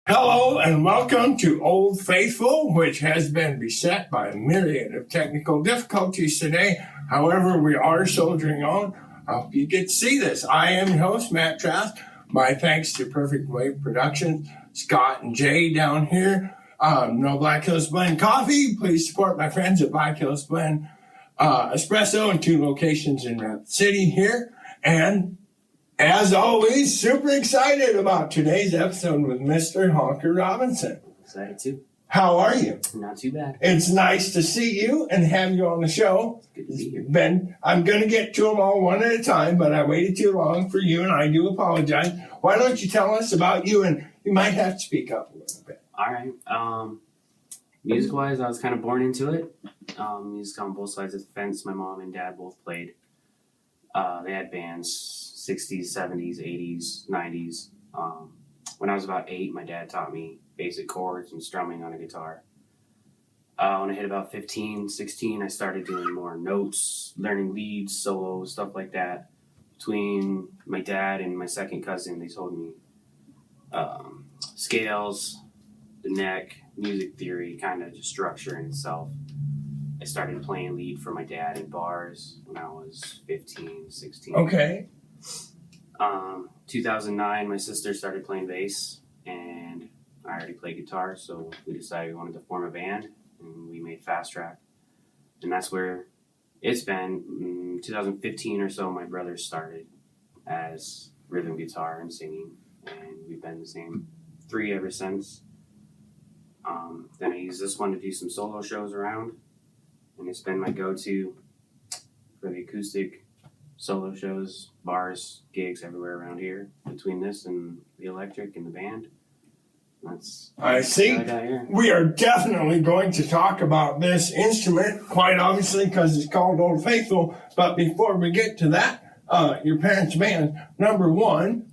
Hello and welcome to Old Faithful, which has been beset by a myriad of technical difficulties today. However, we are soldiering on. I hope you get to see this. I am your host, Matt Trask. My thanks to Perfect Wave Productions, Scott and Jay down here. No Black Hills Blend Coffee. Please support my friends at Black Hills Blend Espresso in 2 locations in Rapid City here. And as always, super excited about today's episode with Mr. Honker Robinson. Excited too. How are you? Not too bad. It's nice to see you and have you on the show. Good to be here. I'm going to get to them all one at a time, but I waited too long for you, and I do apologize. Why don't you tell us about you, and you might have to speak up a little bit. All right. Music-wise, I was kind of born into it. Music on both sides of the fence. My mom and dad both played. They had bands, 60s, 70s, 80s, 90s. When I was about 8, my dad taught me basic chords and strumming on a guitar. When I hit about 15, 16, I started doing more notes, learning leads, solos, stuff like that. Between my dad and my second cousin, they told me scales, the neck, music theory, kind of just structure in itself. I started playing lead for my dad in bars when I was 15, 16. Okay. 2009, my sister started playing bass, and I already played guitar, so we decided we wanted to form a band, and we made Fast Track. And that's where it's been. 2015 or so, my brothers started as rhythm guitar and singing, and we've been the same 3 ever since. Then I used this one to do some solo shows around, and it's been my go-to for the acoustic solo shows, bars, gigs everywhere around here. Between this and the electric and the band, I see. what I got here. We are definitely going to talk about this instrument, quite obviously, because it's called Old Faithful. But before we get to that, your parents' band, number one,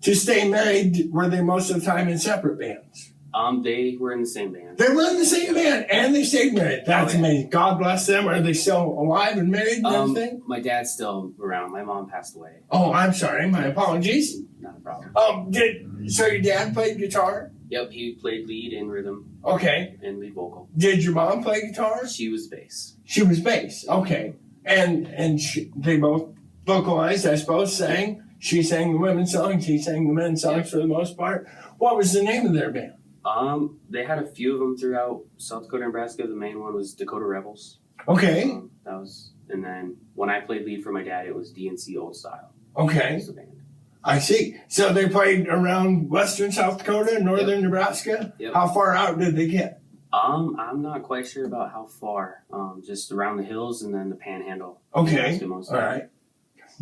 to stay married, were they most of the time in separate bands? They were in the same band. They were in the same band, and they stayed married. That's yeah. amazing. God bless them. Are they still alive and married and everything? My dad's still around. My mom passed away. Oh, I'm sorry. My apologies. Not a problem. So your dad played guitar? Yep, he played lead and rhythm. Okay. And lead vocal. Did your mom play guitar? She was bass. She was bass. Okay. And they both vocalized, I suppose, sang. She sang the women's songs. He sang the men's songs for the most part. What was the name of their band? They had a few of them throughout South Dakota and Nebraska. The main one was Dakota Rebels. Okay. And then when I played lead for my dad, it was DNC Old Style. Okay. That was the band. I see. So they played around western South Dakota, northern Nebraska? Yep. How far out did they get? I'm not quite sure about how far. Just around the hills and then the Panhandle. Okay. All right.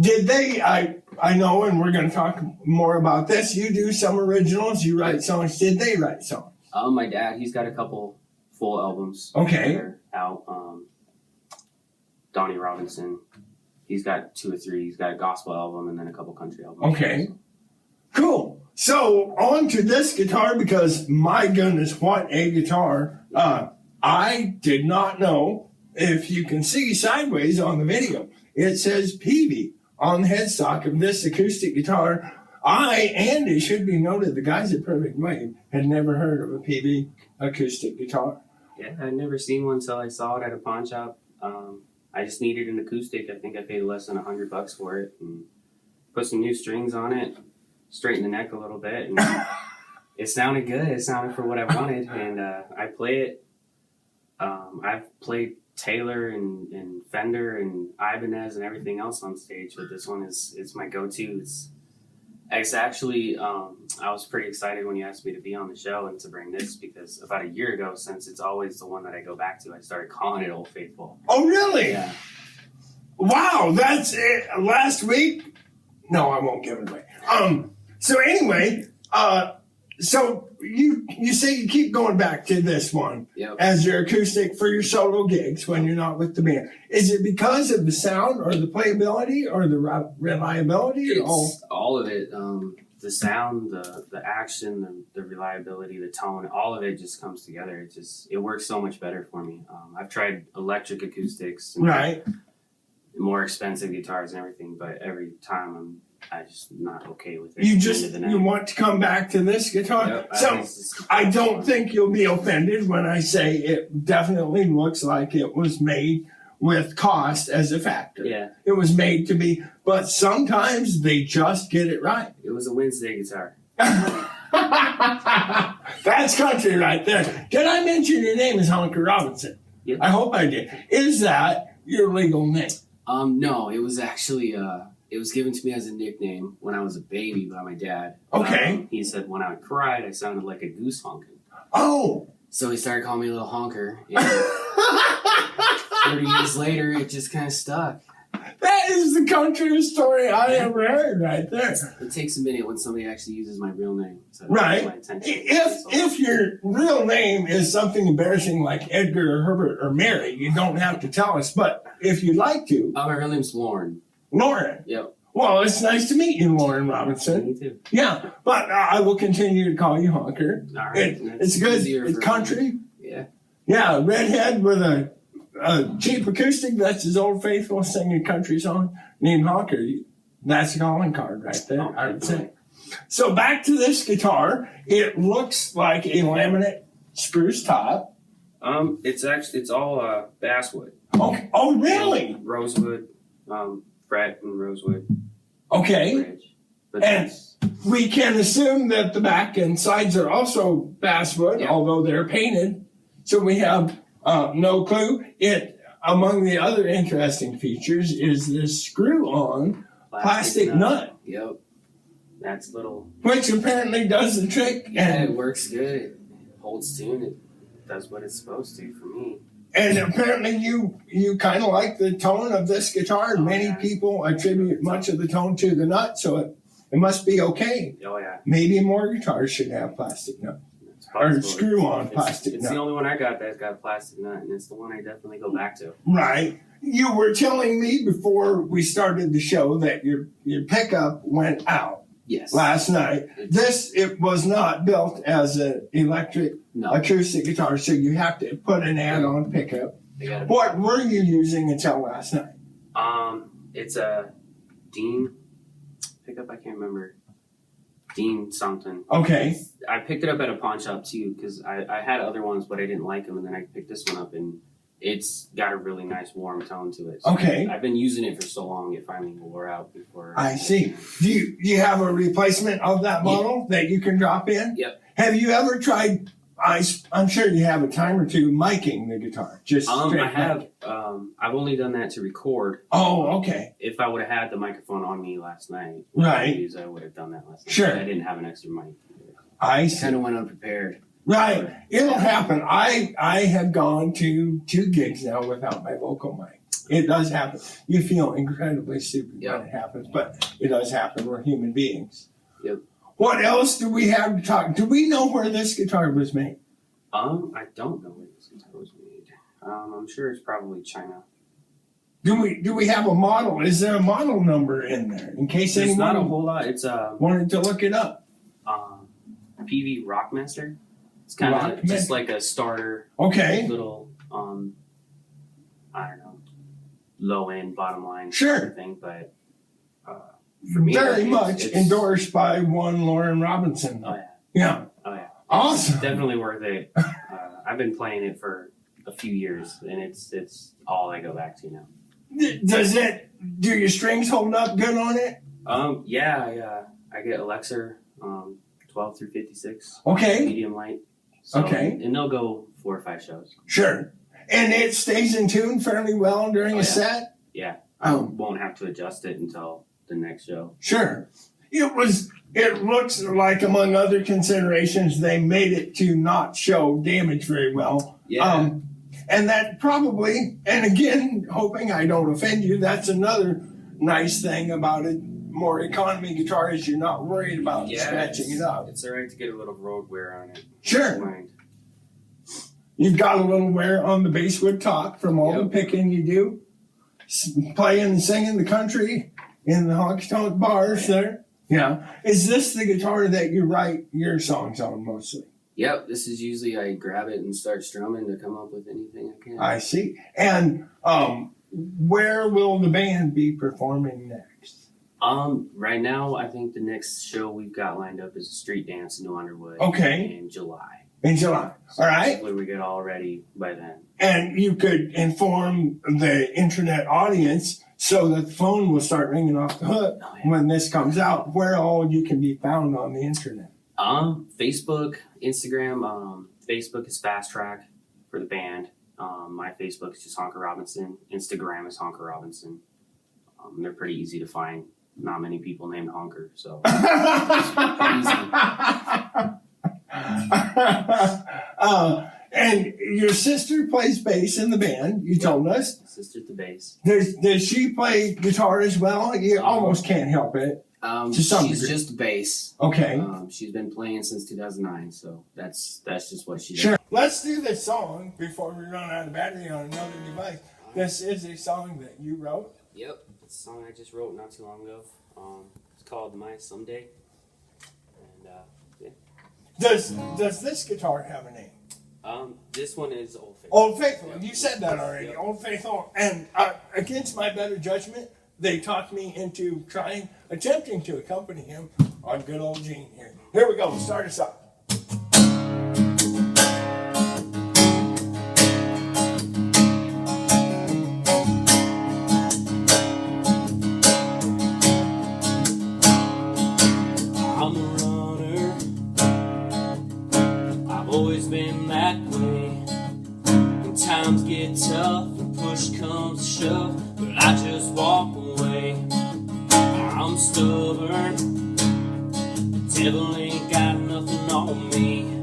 Did they, I know, and we're going to talk more about this, you do some originals, you write songs. Did they write songs? My dad, he's got a couple full albums. Okay. That are out. Donnie Robinson, he's got 2 or 3. He's got a gospel album and then a couple country albums. Okay. Cool. So on to this guitar, because my goodness, what a guitar. I did not know, if you can see sideways on the video, it says Peavey on the headstock of this acoustic guitar. And it should be noted, the guys at Perfect Wave had never heard of a Peavey acoustic guitar. Yeah, I'd never seen one until I saw it at a pawn shop. I just needed an acoustic. I think I paid less than $100 for it, and put some new strings on it, straightened the neck a little bit, and it sounded good. It sounded for what I wanted, and I play it. I've played Taylor and Fender and Ibanez and everything else on stage, but this one is my go-to. It's actually, I was pretty excited when you asked me to be on the show and to bring this, because about a year ago, since it's always the one that I go back to, I started calling it Old Faithful. Oh, really? Yeah. Wow, that's it. Last week? No, I won't give it away. So anyway, so you say you keep going back to this one as your acoustic for your solo gigs when you're not with the band. Is it because of the sound or the playability or the reliability? It's all of it. The sound, the action, the reliability, the tone, all of it just comes together. It works so much better for me. I've tried electric acoustics and right. more expensive guitars and everything, but every time I'm I just not okay with it. You at the just end of the you night. want to come back to this guitar. Yep, So I don't think you'll be offended when I say it definitely looks like it was made with cost as a factor. Yeah, It was made to be, but sometimes they just get it right. it was a Wednesday guitar. That's country right there. Did I mention your name is Honker Robinson? Yep. I hope I did. Is that your legal name? No, it was actually it was given to me as a nickname when I was a baby by my dad. Okay. He said when I cried, I sounded like a goose honking. Oh. So he started calling me a little honker. And 30 years later, it just kind of stuck. That is the countryest story I ever heard right there. It takes a minute when somebody actually uses my real name. So Right. My attention. If your real name is something embarrassing like Edgar or Herbert or Mary, you don't have to tell us. But if you'd like to, my real name's Lauren. Lauren. Yep. Well, it's nice to meet you, Lauren Robinson. Me too. Yeah, but I will continue to call you Honker. All right. It's good. It's country. Yeah. Yeah, redhead with a cheap acoustic. That's his old faithful singing country song named Honker. That's a calling card right there, I would say. So back to this guitar. It looks like a laminate spruce top. It's all basswood. Oh, really? Rosewood, fret and rosewood. Okay. Bridge. But And we can assume that the back and sides are also basswood, Yeah. although they're painted. So we have no clue. Among the other interesting features is this screw-on plastic nut, Yep. That's little. which apparently does the trick. Yeah, it works good. It holds tune. It does what it's supposed to for me. And apparently you kind of like the tone of this guitar. Many people attribute much of the tone to the nut, so it must be okay. Oh yeah. Maybe more guitars should have plastic nut. Or screw-on plastic It's nut. the only one I got that's got a plastic nut, and it's the one I definitely go back to. Right. You were telling me before we started the show that your pickup went out Yes. last night. It was not built as an electric No. acoustic guitar, so you have to put an add-on pickup. They got What were you using until last night? It's a Dean pickup. I can't remember. Dean something. Okay. I picked it up at a pawn shop too because I had other ones, but I didn't like them, and then I picked this one up, and it's got a really nice warm tone to it. So Okay. I've been using it for so long, it finally wore out before. I see. Do you have a replacement of that model that you can drop in? Yep. Have you ever tried? I'm sure you have a time or two miking the guitar. Just I straight have. mic. I've only done that to record. Oh, okay. If I would have had the microphone on me last night, Right. I would have done that last night. Sure. But I didn't have an extra mic. I see. Kind of went unprepared. Right. It'll happen. I have gone to 2 gigs now without my vocal mic. It does happen. You feel incredibly stupid when it happens, but it does happen. We're human beings. Yep. What else do we have to talk? Do we know where this guitar was made? I don't know where this guitar was made. I'm sure it's probably China. Do we have a model? Is there a model number in there in case There's anyone not a whole lot. It's wanted to look it up? PV Rockmaster. It's kind of just like a starter. Okay. Little I don't know, low end, bottom line Sure. thing, but for me, Very much endorsed by one Lauren Robinson. Oh yeah. Yeah. Oh yeah. Awesome. Definitely worth it. I've been playing it for a few years, and it's all I go back to now. Do your strings hold up good on it? Yeah, I get Alexa 12 through 56. Okay. Medium light. So, Okay. And they'll go 4 or 5 shows. Sure. And it stays in tune fairly well during a set? Yeah. I won't have to adjust it until the next show. Sure. It looks like, among other considerations, they made it to not show damage very well. Yeah. And that probably, and again, hoping I don't offend you, that's another nice thing about a more economy guitar is you're not worried about scratching it up. It's alright to get a little road wear on it. Sure. You've got a little wear on the basswood top from all the picking you do. Playing and singing the country in the honky-tonk bars there. Yeah. Is this the guitar that you write your songs on mostly? Yep, this is usually I grab it and start strumming to come up with anything I can. I see. And where will the band be performing next? Right now, I think the next show we've got lined up is a street dance in New Underwood. Okay. In July. In July. So All right. hopefully we get all ready by then. And you could inform the internet audience so that the phone will start ringing off the hook when this comes out, where all you can be found on the internet. Facebook, Instagram. Facebook is Fast Track for the band. My Facebook is just Honker Robinson. Instagram is Honker Robinson. They're pretty easy to find. Not many people named Honker, so it's pretty easy. And your sister plays bass in the band, you told us. Sister's the bass. Does she play guitar as well? You almost can't help it. She's just bass. Okay. She's been playing since 2009, so that's just what she does. Sure. Let's do this song before we run out of battery on another device. This is a song that you wrote. Yep, it's a song I just wrote not too long ago. It's called My Someday. And yeah. Does this guitar have a name? This one is Old Faithful. Old Faithful. Yep. You said that already. Yep. Old Faithful. And against my better judgment, they talked me into attempting to accompany him on good old Gene here. Here we go. Start us up. I'm a runner. I've always been that way. When times get tough and push comes to shove, but I just walk away. I'm stubborn. The devil ain't got nothing on me.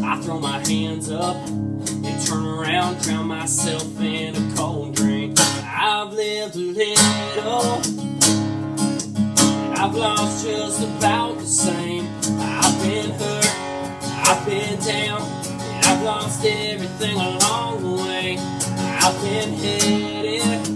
I throw my hands up and turn around, drown myself in a cold drink. I've lived a little, and I've lost just about the same. I've been hurt, I've been down, and I've lost everything along the way. I've been headed